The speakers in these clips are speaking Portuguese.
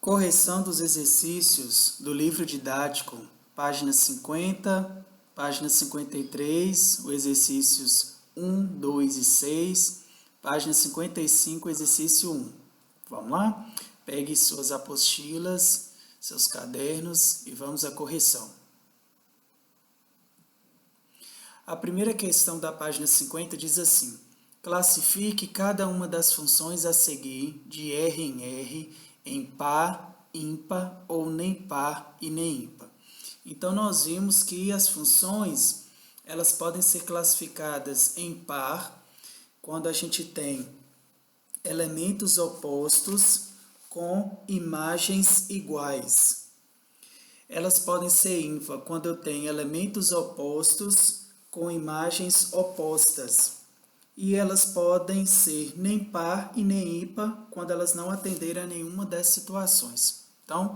Correção dos exercícios do livro didático, página 50, página 53, os exercícios 1, 2 e 6, página 55, exercício 1. Vamos lá? Pegue suas apostilas, seus cadernos e vamos à correção. A primeira questão da página 50 diz assim: classifique cada uma das funções a seguir de R em R em par, ímpar ou nem par e nem ímpar. Então, nós vimos que as funções elas podem ser classificadas em par quando a gente tem elementos opostos com imagens iguais. Elas podem ser ímpar quando eu tenho elementos opostos com imagens opostas. E elas podem ser nem par e nem ímpar quando elas não atenderem a nenhuma dessas situações. Então,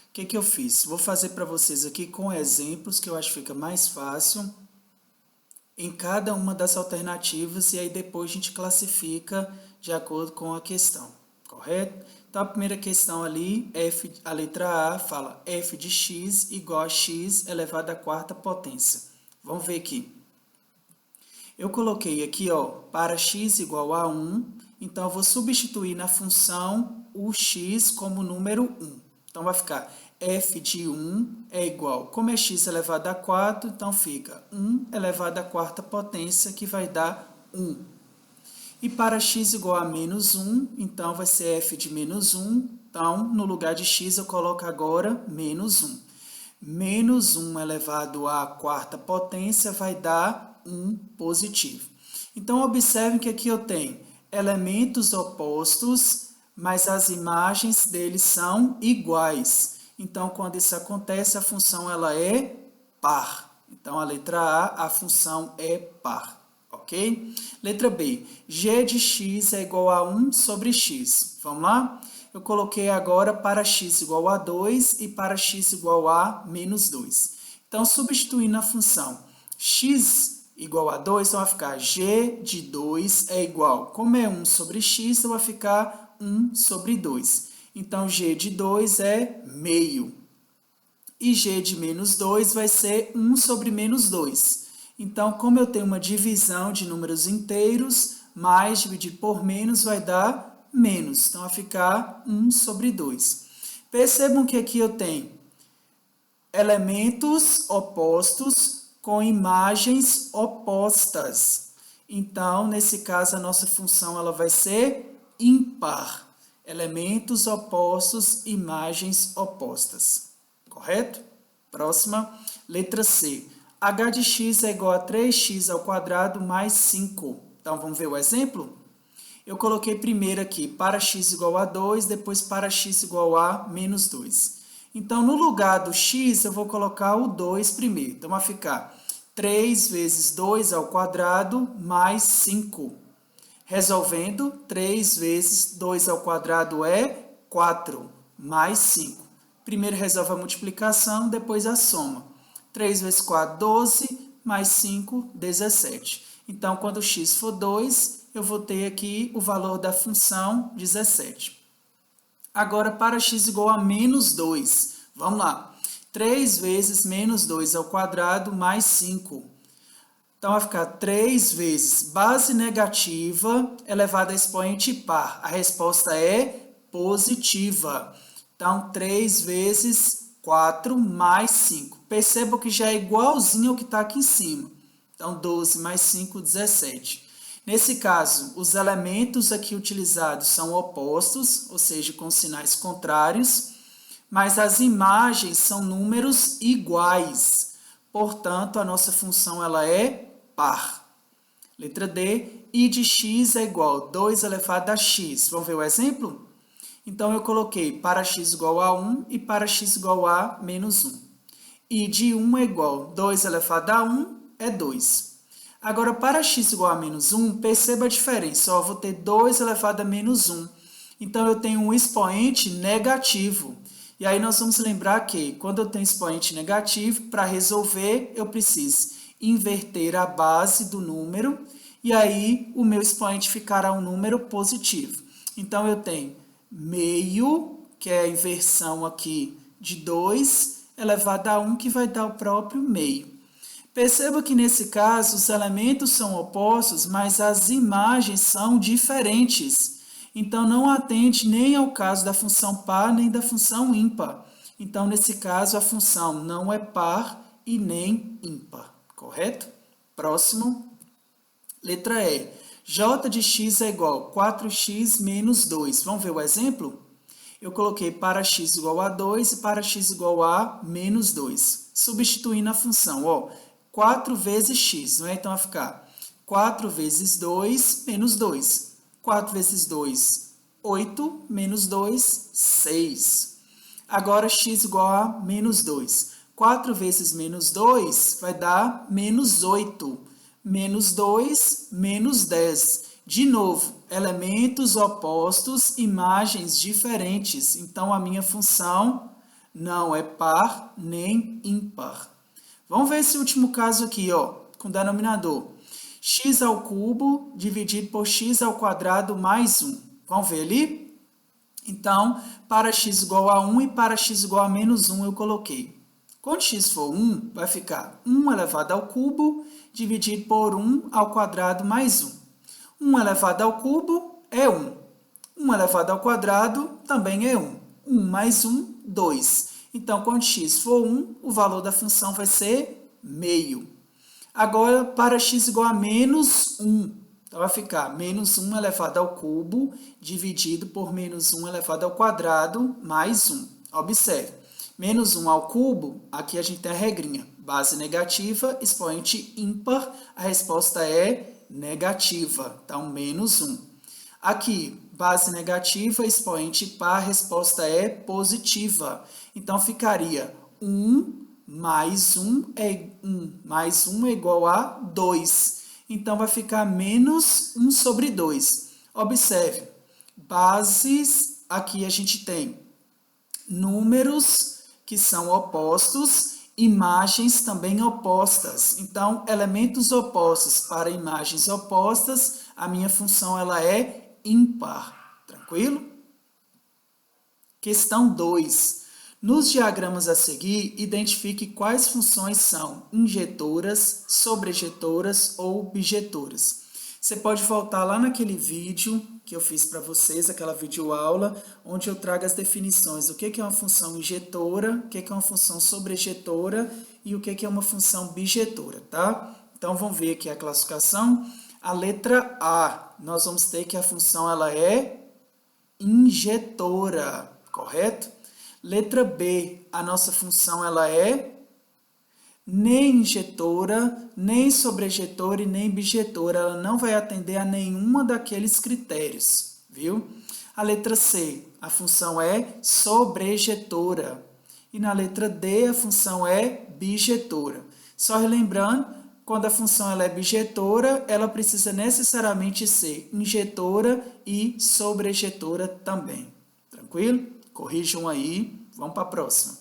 o que eu fiz? Vou fazer para vocês aqui com exemplos, que eu acho que fica mais fácil, em cada uma das alternativas, e aí depois a gente classifica de acordo com a questão, correto? Então, a primeira questão ali, a letra A fala f de x igual a x elevado à quarta potência. Vamos ver aqui. Eu coloquei aqui, para x igual a 1, então eu vou substituir na função o x como número 1. Então, vai ficar f de 1 é igual, como é x elevado a 4, então fica 1 elevado à quarta potência, que vai dar 1. E para x igual a menos 1, então vai ser f de menos 1, então no lugar de x eu coloco agora menos 1. Menos 1 elevado à quarta potência vai dar 1 positivo. Então, observem que aqui eu tenho elementos opostos, mas as imagens deles são iguais. Então, quando isso acontece, a função ela é par. Então, a letra A, a função é par. Ok? Letra B, g de x é igual a 1 sobre x. Vamos lá? Eu coloquei agora para x igual a 2 e para x igual a menos 2. Então, substituindo a função x igual a 2, então vai ficar g de 2 é igual, como é 1 sobre x, então vai ficar 1 sobre 2. Então, g de 2 é meio. E g de menos 2 vai ser 1 sobre menos 2. Então, como eu tenho uma divisão de números inteiros, mais dividido por menos vai dar menos. Então, vai ficar 1 sobre 2. Percebam que aqui eu tenho elementos opostos com imagens opostas. Então, nesse caso, a nossa função ela vai ser ímpar. Elementos opostos, imagens opostas. Correto? Próxima, letra C. h de x é igual a 3x ao quadrado mais 5. Então, vamos ver o exemplo? Eu coloquei primeiro aqui para x igual a 2, depois para x igual a menos 2. Então, no lugar do x, eu vou colocar o 2 primeiro. Então, vai ficar 3 vezes 2 ao quadrado mais 5. Resolvendo, 3 vezes 2 ao quadrado é 4, mais 5. Primeiro resolve a multiplicação, depois a soma. 3 vezes 4, 12, mais 5, 17. Então, quando o x for 2, eu vou ter aqui o valor da função 17. Agora, para x igual a menos 2, vamos lá. 3 vezes menos 2 ao quadrado mais 5. Então, vai ficar 3 vezes base negativa elevada a expoente par. A resposta é positiva. Então, 3 vezes 4 mais 5. Perceba que já é igualzinho ao que está aqui em cima. Então, 12 mais 5, 17. Nesse caso, os elementos aqui utilizados são opostos, ou seja, com sinais contrários, mas as imagens são números iguais. Portanto, a nossa função ela é par. Letra D, I de x é igual a 2 elevado a x. Vamos ver o exemplo? Então, eu coloquei para x igual a 1 e para x igual a menos 1. I de 1 é igual a 2 elevado a 1 é 2. Agora, para x igual a menos 1, perceba a diferença. Eu vou ter 2 elevado a menos 1. Então, eu tenho um expoente negativo. E aí, nós vamos lembrar que, quando eu tenho expoente negativo, para resolver, eu preciso inverter a base do número, e aí o meu expoente ficará um número positivo. Então, eu tenho meio que é a inversão aqui de 2, elevado a 1, que vai dar o próprio meio. Perceba que nesse caso os elementos são opostos, mas as imagens são diferentes. Então, não atende nem ao caso da função par nem da função ímpar. Então, nesse caso, a função não é par e nem ímpar, correto? Próximo, letra E. J de x é igual a 4x menos 2. Vamos ver o exemplo? Eu coloquei para x igual a 2 e para x igual a menos 2. Substituindo a função, ó, 4 vezes x, não é? Então, vai ficar 4 vezes 2 menos 2. 4 vezes 2, 8, menos 2, 6. Agora, x igual a menos 2. 4 vezes menos 2 vai dar menos 8. Menos 2, menos 10. De novo, elementos opostos, imagens diferentes. Então, a minha função não é par nem ímpar. Vamos ver esse último caso aqui, ó, com denominador. X ao cubo dividido por x ao quadrado mais 1. Vamos ver ali? Então, para x igual a 1 e para x igual a menos 1 eu coloquei. Quando x for 1, vai ficar 1 elevado ao cubo dividido por 1 ao quadrado mais 1. 1 elevado ao cubo é 1. 1 elevado ao quadrado também é 1. 1 mais 1, 2. Então, quando x for 1, o valor da função vai ser meio. Agora, para x igual a menos 1, então vai ficar menos 1 elevado ao cubo dividido por menos 1 elevado ao quadrado mais 1. Observe, menos 1 ao cubo, aqui a gente tem a regrinha. Base negativa, expoente ímpar, a resposta é negativa. Então, menos 1. Aqui, base negativa, expoente par, a resposta é positiva. Então, ficaria 1 mais 1 é 1, mais 1 é igual a 2. Então, vai ficar menos 1 sobre 2. Observe, bases, aqui a gente tem números que são opostos, imagens também opostas. Então, elementos opostos para imagens opostas, a minha função ela é ímpar. Tranquilo? Questão 2. Nos diagramas a seguir, identifique quais funções são injetoras, sobrejetoras ou bijetoras. Você pode voltar lá naquele vídeo que eu fiz para vocês, aquela videoaula, onde eu trago as definições do que é uma função injetora, o que é uma função sobrejetora e o que é uma função bijetora, tá? Então, vamos ver aqui a classificação. A letra A, nós vamos ter que a função ela é injetora, correto? Letra B, a nossa função ela é nem injetora, nem sobrejetora e nem bijetora. Ela não vai atender a nenhuma daqueles critérios, viu? A letra C, a função é sobrejetora. E na letra D, a função é bijetora. Só relembrando, quando a função ela é bijetora, ela precisa necessariamente ser injetora e sobrejetora também. Tranquilo? Corrijam aí. Vamos para a próxima.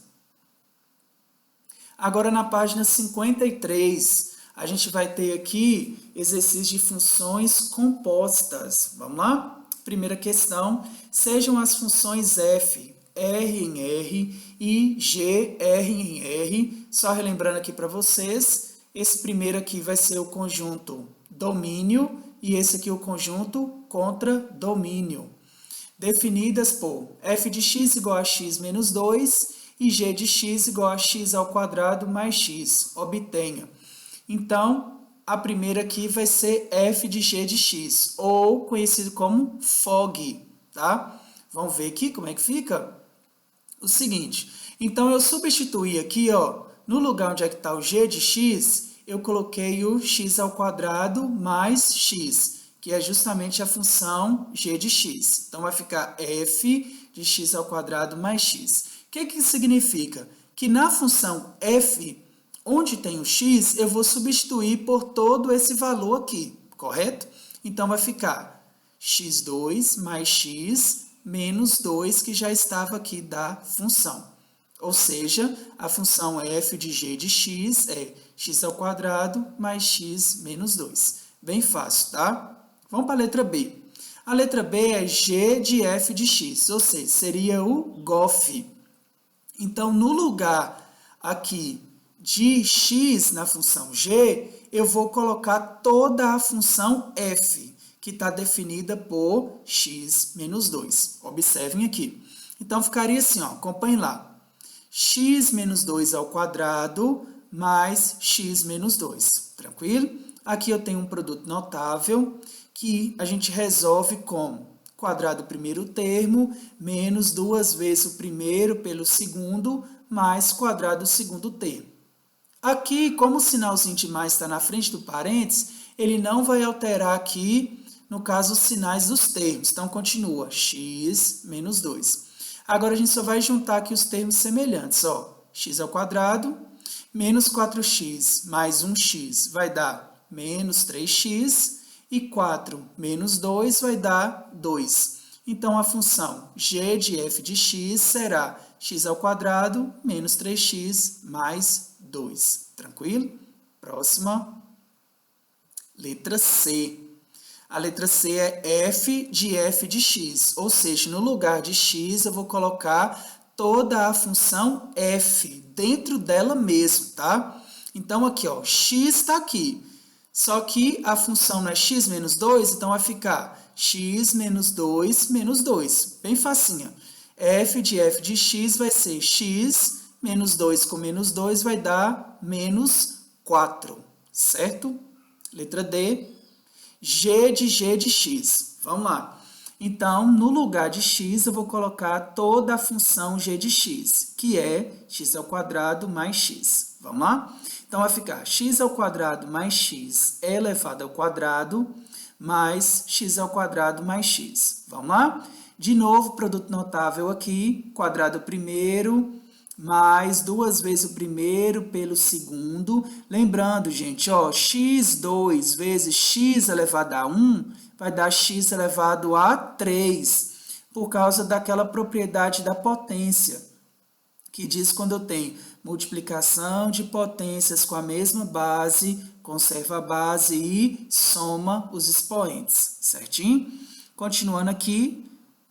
Agora, na página 53, a gente vai ter aqui exercício de funções compostas. Vamos lá? Primeira questão, sejam as funções f, r em r e g, r em r. Só relembrando aqui para vocês, esse primeiro aqui vai ser o conjunto domínio e esse aqui o conjunto contradomínio. Definidas por f de x igual a x menos 2 e g de x igual a x ao quadrado mais x. Obtenha. Então, a primeira aqui vai ser f de g de x, ou conhecido como FOG, tá? Vamos ver aqui como é que fica? O seguinte, então eu substituí aqui, ó, no lugar onde é que está o g de x, eu coloquei o x ao quadrado mais x, que é justamente a função g de x. Então, vai ficar f de x ao quadrado mais x. O que significa? Que na função f, onde tem o x, eu vou substituir por todo esse valor aqui, correto? Então, vai ficar x2 mais x menos 2, que já estava aqui da função. Ou seja, a função f de g de x é x ao quadrado mais x menos 2. Bem fácil, tá? Vamos para a letra B. A letra B é g de f de x, ou seja, seria o GOF. Então, no lugar aqui de x na função g, eu vou colocar toda a função f, que está definida por x menos 2. Observem aqui. Então, ficaria assim, ó, acompanhem lá. X menos 2 ao quadrado mais x menos 2. Tranquilo? Aqui eu tenho um produto notável que a gente resolve com quadrado do primeiro termo menos 2 vezes o primeiro pelo segundo mais quadrado do segundo termo. Aqui, como o sinalzinho de mais está na frente do parênteses, ele não vai alterar aqui, no caso, os sinais dos termos. Então, continua x menos 2. Agora, a gente só vai juntar aqui os termos semelhantes. Ó, x ao quadrado menos 4x mais 1x vai dar menos 3x e 4 menos 2 vai dar 2. Então, a função g de f de x será x ao quadrado menos 3x mais 2. Tranquilo? Próxima. Letra C. A letra C é f de x, ou seja, no lugar de x eu vou colocar toda a função f dentro dela mesmo, tá? Então, aqui, ó, x está aqui, só que a função não é x menos 2, então vai ficar x menos 2 menos 2, bem facinho. F de x vai ser x menos 2 com menos 2 vai dar menos 4, certo? Letra D. G de x. Vamos lá. Então, no lugar de x, eu vou colocar toda a função g de x, que é x ao quadrado mais x. Vamos lá? Então, vai ficar x ao quadrado mais x elevado ao quadrado mais x ao quadrado mais x. Vamos lá? De novo, produto notável aqui, quadrado primeiro mais 2 vezes o primeiro pelo segundo. Lembrando, gente, ó, x2 vezes x elevado a 1 vai dar x elevado a 3, por causa daquela propriedade da potência, que diz quando eu tenho multiplicação de potências com a mesma base, conserva a base e soma os expoentes, certinho? Continuando aqui,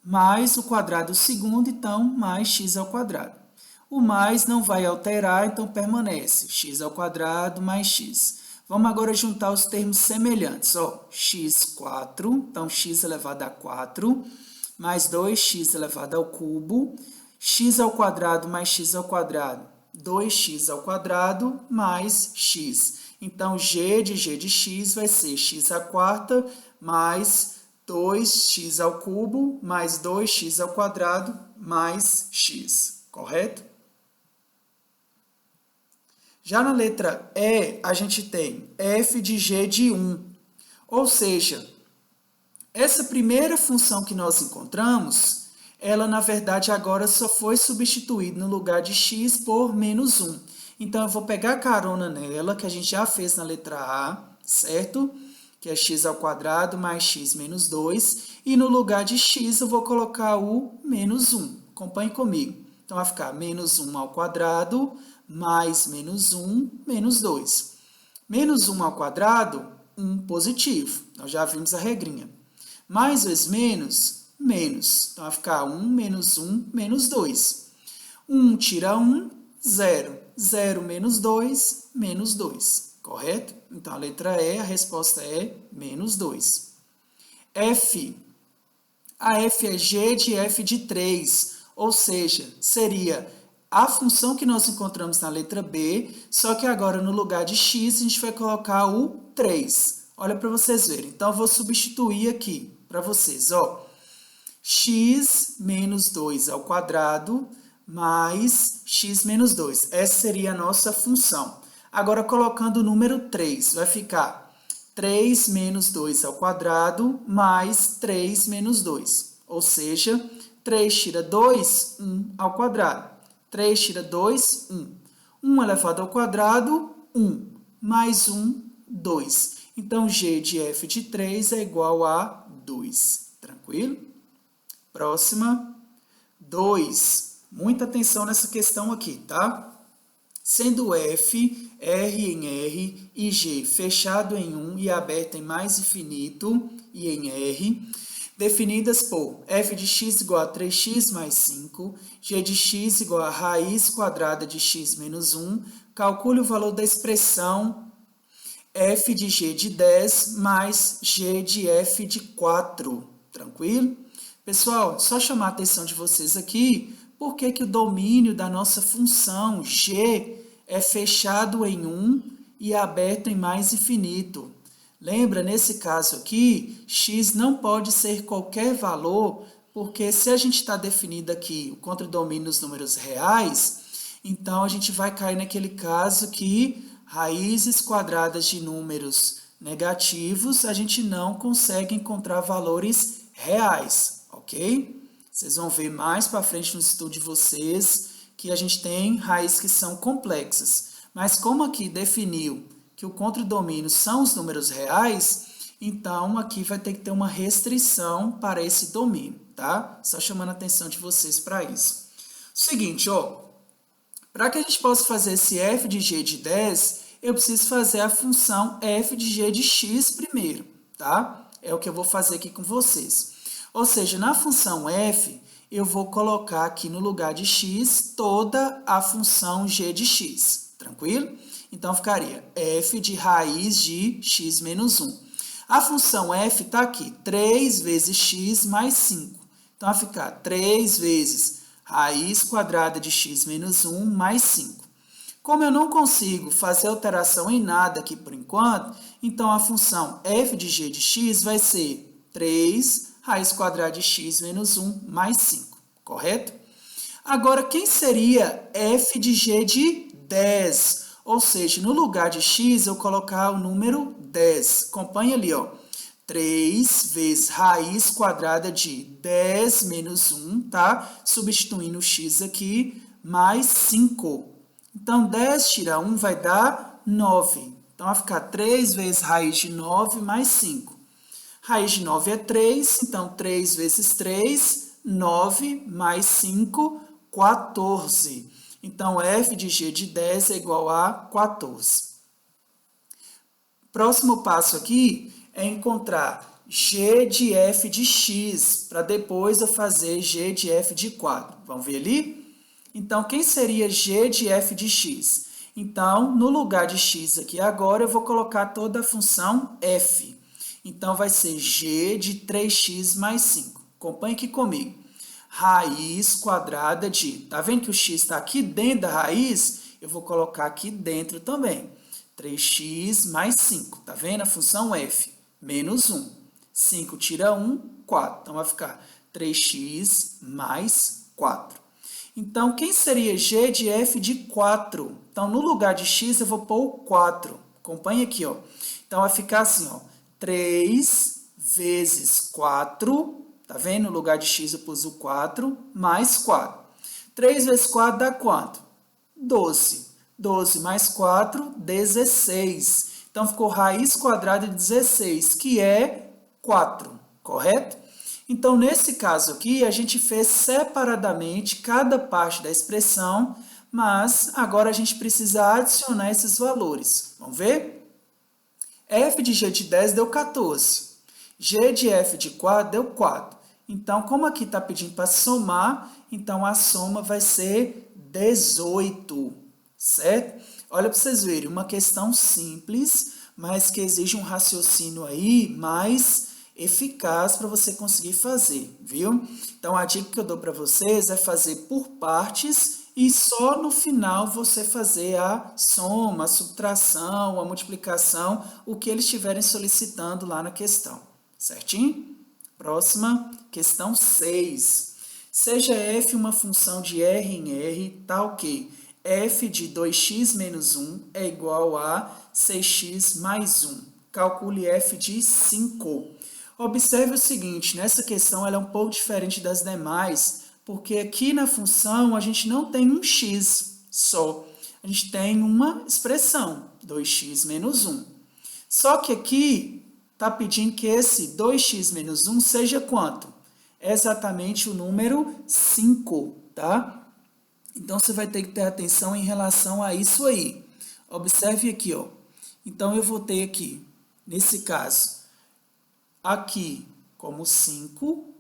mais o quadrado segundo, então, mais x ao quadrado. O mais não vai alterar, então permanece x ao quadrado mais x. Vamos agora juntar os termos semelhantes. Ó, x4, então x elevado a 4, mais 2x elevado ao cubo, x ao quadrado mais x ao quadrado, 2x ao quadrado mais x. Então, g de x vai ser x à quarta mais 2x ao cubo mais 2x ao quadrado mais x. Correto? Já na letra E, a gente tem f de g de 1. Ou seja, essa primeira função que nós encontramos, ela, na verdade, agora só foi substituída no lugar de x por menos 1. Então, eu vou pegar a carona nela, que a gente já fez na letra A, certo? Que é x ao quadrado mais x menos 2. E no lugar de x, eu vou colocar o menos 1. Acompanhe comigo. Então, vai ficar menos 1 ao quadrado mais menos 1, menos 2. Menos 1 ao quadrado, 1 positivo. Nós já vimos a regrinha. Mais vezes menos, menos. Então, vai ficar 1 menos 1, menos 2. 1 tira 1, 0. 0 menos 2, menos 2. Correto? Então, a letra E, a resposta é menos 2. F. A F é g de f de 3. Ou seja, seria a função que nós encontramos na letra B, só que agora no lugar de x a gente vai colocar o 3. Olha para vocês verem. Então, eu vou substituir aqui para vocês. Ó, x menos 2 ao quadrado mais x menos 2. Essa seria a nossa função. Agora, colocando o número 3, vai ficar 3 menos 2 ao quadrado mais 3 menos 2. Ou seja, 3 tira 2, 1 ao quadrado. 3 tira 2, 1. 1 elevado ao quadrado, 1. Mais 1, 2. Então, g de f de 3 é igual a 2. Tranquilo? Próxima. 2. Muita atenção nessa questão aqui, tá? Sendo f, r em r e g fechado em 1 e aberto em mais infinito e em r, definidas por f de x igual a 3x mais 5, g de x igual a raiz quadrada de x menos 1, calcule o valor da expressão f de g de 10 mais g de f de 4. Tranquilo? Pessoal, só chamar a atenção de vocês aqui, porque que o domínio da nossa função g é fechado em 1 e aberto em mais infinito. Lembra, nesse caso aqui, x não pode ser qualquer valor, porque se a gente está definindo aqui o contradomínio nos números reais, então a gente vai cair naquele caso que raízes quadradas de números negativos, a gente não consegue encontrar valores reais, ok? Vocês vão ver mais para frente no estudo de vocês que a gente tem raízes que são complexas. Mas como aqui definiu que o contradomínio são os números reais, então aqui vai ter que ter uma restrição para esse domínio, tá? Só chamando a atenção de vocês para isso. Seguinte, ó, para que a gente possa fazer esse f de g de 10, eu preciso fazer a função f de g de x primeiro, tá? É o que eu vou fazer aqui com vocês. Ou seja, na função f, eu vou colocar aqui no lugar de x toda a função g de x, tranquilo? Então, ficaria f de raiz de x menos 1. A função f está aqui, 3 vezes x mais 5. Então, vai ficar 3 vezes raiz quadrada de x menos 1 mais 5. Como eu não consigo fazer alteração em nada aqui por enquanto, então a função f de g de x vai ser 3 raiz quadrada de x menos 1 mais 5, correto? Agora, quem seria f de g de 10? Ou seja, no lugar de x, eu colocar o número 10. Acompanha ali, ó. 3 vezes raiz quadrada de 10 menos 1, tá? Substituindo o x aqui, mais 5. Então, 10 tira 1 vai dar 9. Então, vai ficar 3 vezes raiz de 9 mais 5. Raiz de 9 é 3, então 3 vezes 3, 9 mais 5, 14. Então, f de g de 10 é igual a 14. Próximo passo aqui é encontrar g de f de x, para depois eu fazer g de f de 4. Vamos ver ali? Então, quem seria g de f de x? Então, no lugar de x aqui agora, eu vou colocar toda a função f. Então, vai ser g de 3x mais 5. Acompanhe aqui comigo. Raiz quadrada de... Tá vendo que o x está aqui dentro da raiz? Eu vou colocar aqui dentro também. 3x mais 5. Tá vendo? A função f. Menos 1. 5 tira 1, 4. Então, vai ficar 3x mais 4. Então, quem seria g de f de 4? Então, no lugar de x, eu vou pôr o 4. Acompanhe aqui, ó. Então, vai ficar assim, ó. 3 vezes 4, tá vendo? No lugar de x eu pus o 4, mais 4. 3 vezes 4 dá quanto? 12. 12 mais 4, 16. Então, ficou raiz quadrada de 16, que é 4, correto? Então, nesse caso aqui, a gente fez separadamente cada parte da expressão, mas agora a gente precisa adicionar esses valores. Vamos ver? f de g de 10 deu 14. G de f de 4 deu 4. Então, como aqui está pedindo para somar, então a soma vai ser 18, certo? Olha para vocês verem, uma questão simples, mas que exige um raciocínio aí mais eficaz para você conseguir fazer, viu? Então, a dica que eu dou para vocês é fazer por partes e só no final você fazer a soma, a subtração, a multiplicação, o que eles estiverem solicitando lá na questão, certinho? Próxima, questão 6. Seja f uma função de R em R, tal que f de 2x menos 1 é igual a 6x mais 1. Calcule f de 5. Observe o seguinte, nessa questão ela é um pouco diferente das demais, porque aqui na função a gente não tem um x só, a gente tem uma expressão, 2x menos 1. Só que aqui está pedindo que esse 2x menos 1 seja quanto? É exatamente o número 5, tá? Então, você vai ter que ter atenção em relação a isso aí. Observe aqui, ó. Então, eu vou ter aqui, nesse caso, aqui como 5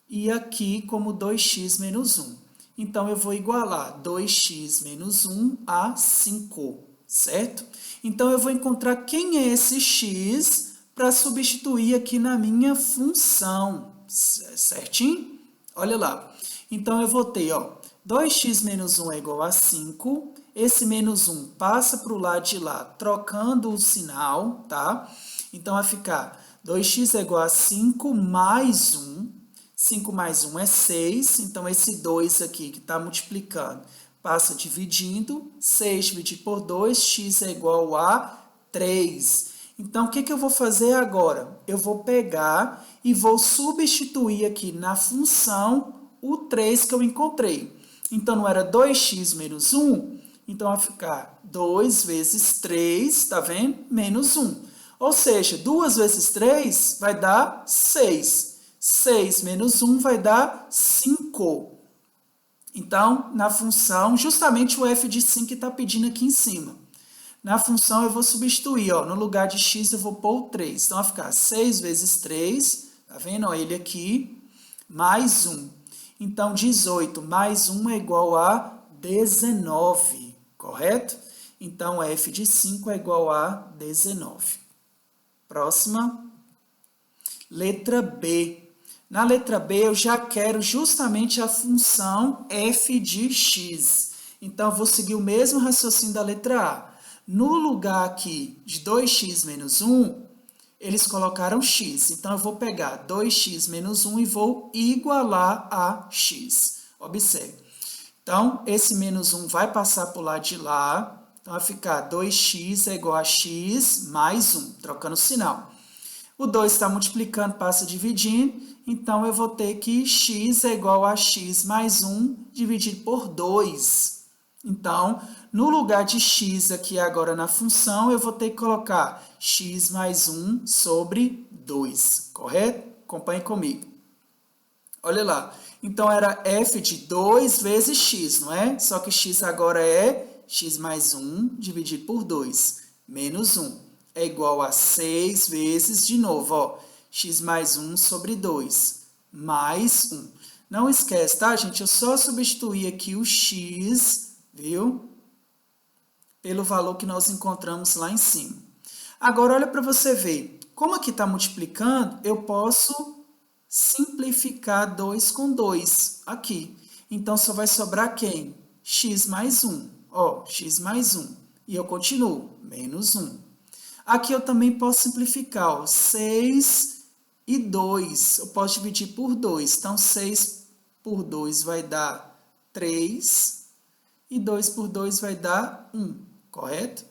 e aqui como 2x menos 1. Então, eu vou igualar 2x menos 1 a 5, certo? Então, eu vou encontrar quem é esse x para substituir aqui na minha função, certinho? Olha lá. Então, eu vou ter, 2x menos 1 é igual a 5. Esse menos 1 passa para o lado de lá, trocando o sinal, tá? Então, vai ficar 2x é igual a 5 mais 1. 5 mais 1 é 6, então esse 2 aqui que está multiplicando passa dividindo, 6 dividido por 2, x é igual a 3. Então, o que eu vou fazer agora? Eu vou pegar e vou substituir aqui na função o 3 que eu encontrei. Então, não era 2x menos 1? Então, vai ficar 2 vezes 3, tá vendo? Menos 1. Ou seja, 2 vezes 3 vai dar 6. 6 menos 1 vai dar 5. Então, na função, justamente o f de 5 que está pedindo aqui em cima. Na função, eu vou substituir, no lugar de x, eu vou pôr o 3. Então, vai ficar 6 vezes 3, tá vendo? Ele aqui, mais 1. Então, 18 mais 1 é igual a 19, correto? Então, f de 5 é igual a 19. Próxima. Letra B. Na letra B, eu já quero justamente a função f de x. Então, eu vou seguir o mesmo raciocínio da letra A. No lugar aqui de 2x menos 1, eles colocaram x. Então, eu vou pegar 2x menos 1 e vou igualar a x. Observe. Então, esse menos 1 vai passar para o lado de lá. Então, vai ficar 2x é igual a x mais 1, trocando o sinal. O 2 está multiplicando, passa dividindo, então eu vou ter que x é igual a x mais 1 dividido por 2. Então, no lugar de x aqui agora na função, eu vou ter que colocar x mais 1 sobre 2, correto? Acompanhe comigo. Olha lá, então era f de 2 vezes x, não é? Só que x agora é x mais 1 dividido por 2, menos 1. É igual a 6 vezes, de novo, x mais 1 sobre 2, mais 1. Não esquece, tá, gente? Eu só substituir aqui o x, viu? Pelo valor que nós encontramos lá em cima. Agora, olha para você ver. Como aqui está multiplicando, eu posso simplificar 2 com 2 aqui. Então, só vai sobrar quem? X mais 1. X mais 1. E eu continuo, menos 1. Aqui eu também posso simplificar, 6 e 2. Eu posso dividir por 2. Então, 6 por 2 vai dar 3. E 2 por 2 vai dar 1, correto?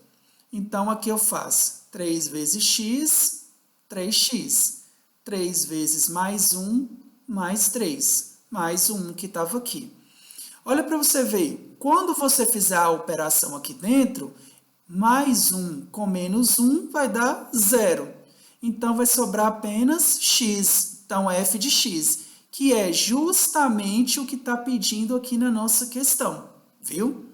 Então, aqui eu faço 3 vezes x, 3x. 3 vezes mais 1, mais 3. Mais 1 que estava aqui. Olha para você ver, quando você fizer a operação aqui dentro, mais 1 com menos 1 vai dar 0. Então, vai sobrar apenas x. Então, f de x, que é justamente o que está pedindo aqui na nossa questão. Viu?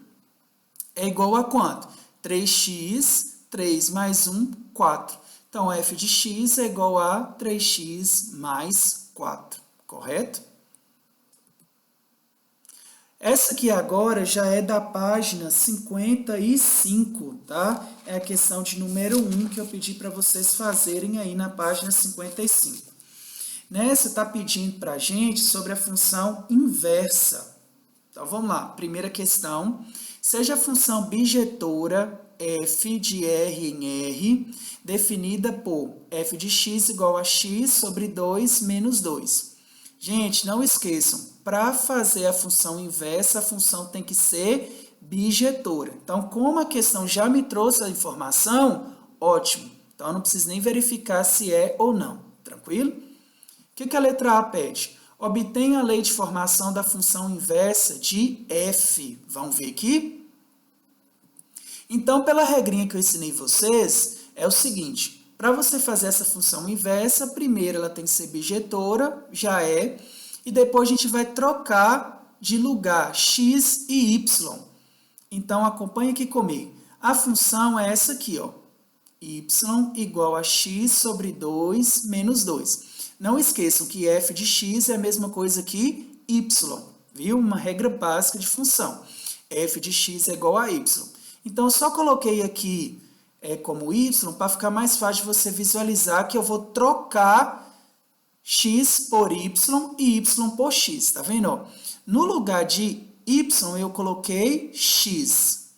É igual a quanto? 3x, 3 mais 1, 4. Então, f de x é igual a 3x mais 4. Correto? Essa aqui agora já é da página 55, tá? É a questão de número 1 que eu pedi para vocês fazerem aí na página 55. Nessa está pedindo para a gente sobre a função inversa. Então, vamos lá. Primeira questão. Seja a função bijetora f de r em r, definida por f de x igual a x sobre 2 menos 2. Gente, não esqueçam, para fazer a função inversa, a função tem que ser bijetora. Então, como a questão já me trouxe a informação, ótimo. Então, eu não preciso nem verificar se é ou não. Tranquilo? O que a letra A pede? Obtenha a lei de formação da função inversa de f. Vamos ver aqui? Então, pela regrinha que eu ensinei vocês, é o seguinte. Para você fazer essa função inversa, primeiro ela tem que ser bijetora, já é, e depois a gente vai trocar de lugar x e y. Então, acompanhe aqui comigo. A função é essa aqui, y igual a x sobre 2 menos 2. Não esqueçam que f de x é a mesma coisa que y, viu? Uma regra básica de função. F de x é igual a y. Então, eu só coloquei aqui como y para ficar mais fácil de você visualizar que eu vou trocar x por y e y por x, tá vendo? No lugar de y, eu coloquei x.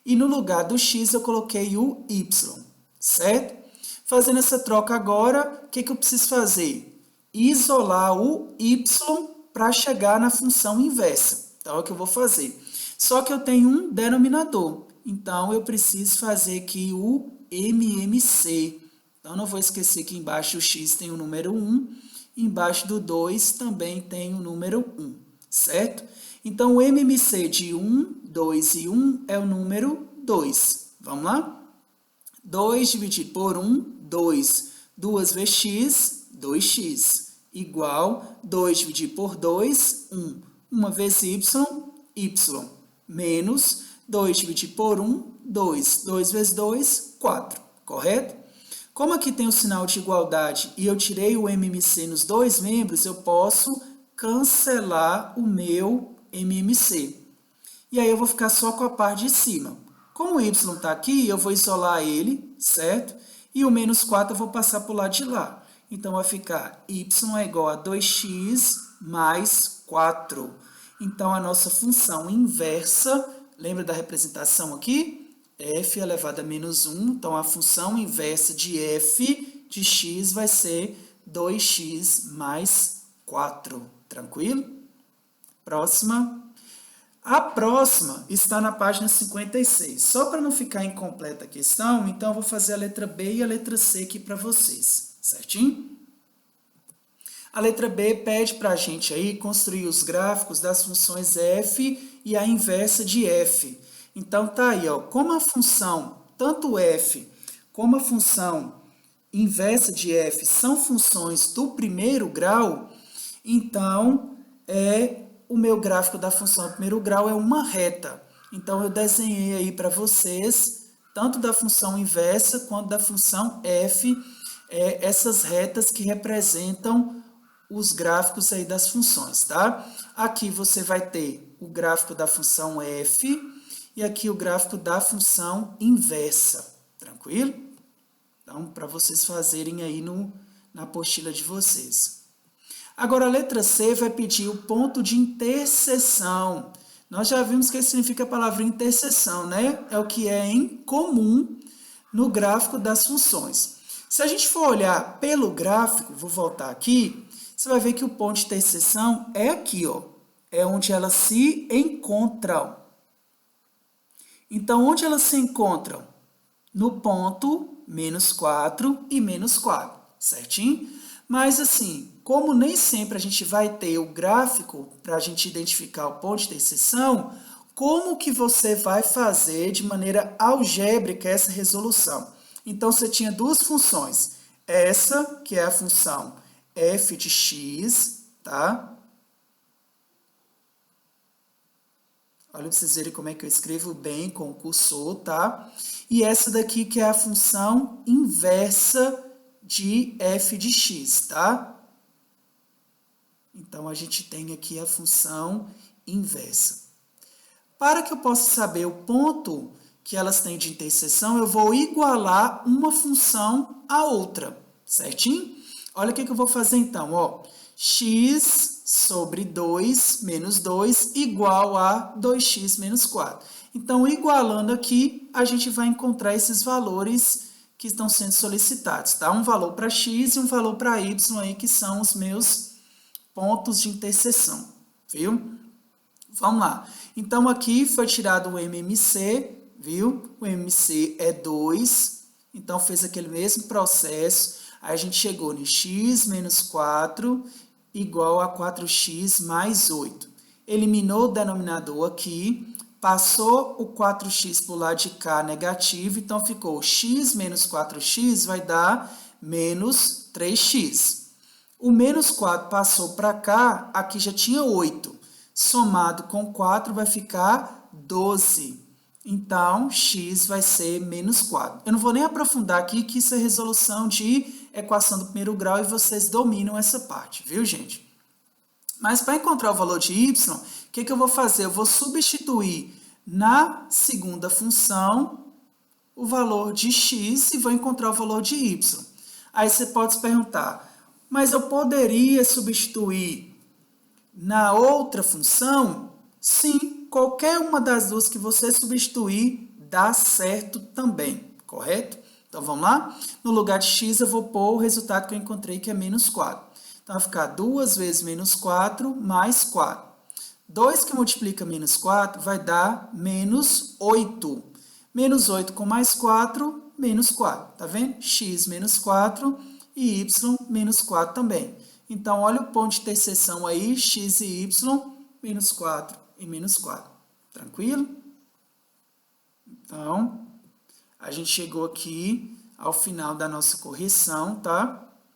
E no lugar do x, eu coloquei o y, certo? Fazendo essa troca agora, o que eu preciso fazer? Isolar o y para chegar na função inversa. Então, é o que eu vou fazer. Só que eu tenho um denominador. Então, eu preciso fazer aqui o MMC. Então, não vou esquecer que embaixo do x tem o número 1. Embaixo do 2 também tem o número 1, certo? Então, o MMC de 1, 2 e 1 é o número 2. Vamos lá? 2 dividido por 1, 2. 2 vezes x, 2x. Igual 2 dividido por 2, 1. 1 vezes y. Menos 2 dividido por 1, 2. 2 vezes 2, 4. Correto? Como aqui tem o sinal de igualdade e eu tirei o MMC nos dois membros, eu posso cancelar o meu MMC. E aí eu vou ficar só com a parte de cima. Como o y está aqui, eu vou isolar ele, certo? E o menos 4 eu vou passar para o lado de lá. Então, vai ficar y é igual a 2x mais 4. Então, a nossa função inversa, lembra da representação aqui? F elevado a menos 1. Então, a função inversa de f de x vai ser 2x mais 4. Tranquilo? Próxima. A próxima está na página 56. Só para não ficar incompleta a questão, então eu vou fazer a letra B e a letra C aqui para vocês, certinho? A letra B pede para a gente aí construir os gráficos das funções f e a inversa de f. Então, tá aí, ó, como a função, tanto f como a função inversa de f são funções do primeiro grau, então, o meu gráfico da função do primeiro grau é uma reta. Então, eu desenhei aí para vocês, tanto da função inversa quanto da função f, essas retas que representam os gráficos aí das funções, tá? Aqui você vai ter o gráfico da função f e aqui o gráfico da função inversa, tranquilo? Então, para vocês fazerem aí na apostila de vocês. Agora, a letra C vai pedir o ponto de interseção. Nós já vimos o que significa a palavra interseção, né? É o que é em comum no gráfico das funções. Se a gente for olhar pelo gráfico, vou voltar aqui, você vai ver que o ponto de interseção é aqui, ó. É onde elas se encontram. Então, onde elas se encontram? No ponto menos 4 e menos 4, certinho? Mas, assim, como nem sempre a gente vai ter o gráfico para a gente identificar o ponto de interseção, como que você vai fazer de maneira algébrica essa resolução? Então, você tinha duas funções. Essa, que é a função f de x, tá? Olha, para vocês verem como é que eu escrevo bem com o cursor, tá? E essa daqui que é a função inversa de f de x, tá? Então, a gente tem aqui a função inversa. Para que eu possa saber o ponto que elas têm de interseção, eu vou igualar uma função à outra, certinho? Olha o que eu vou fazer então, ó. X sobre 2 menos 2 igual a 2x menos 4. Então, igualando aqui, a gente vai encontrar esses valores que estão sendo solicitados, tá? Um valor para x e um valor para y aí, que são os meus pontos de interseção, viu? Vamos lá. Então, aqui foi tirado o MMC, viu? O MMC é 2, então fez aquele mesmo processo. Aí a gente chegou em x menos 4 igual a 4x mais 8. Eliminou o denominador aqui, passou o 4x para o lado de cá negativo, então ficou x menos 4x vai dar menos 3x. O menos 4 passou para cá, aqui já tinha 8. Somado com 4 vai ficar 12. Então, x vai ser menos 4. Eu não vou nem aprofundar aqui, que isso é resolução de equação do primeiro grau e vocês dominam essa parte, viu, gente? Mas para encontrar o valor de y, o que eu vou fazer? Eu vou substituir na segunda função o valor de x e vou encontrar o valor de y. Aí você pode se perguntar, mas eu poderia substituir na outra função? Sim, qualquer uma das duas que você substituir dá certo também, correto? Então vamos lá? No lugar de x eu vou pôr o resultado que eu encontrei, que é menos 4. Então vai ficar 2 vezes menos 4 mais 4. 2 que multiplica menos 4 vai dar menos 8. Menos 8 com mais 4, menos 4. Tá vendo? X menos 4 e y menos 4 também. Então, olha o ponto de interseção aí, x e y, menos 4 e menos 4. Tranquilo? Então, a gente chegou aqui ao final da nossa correção, tá?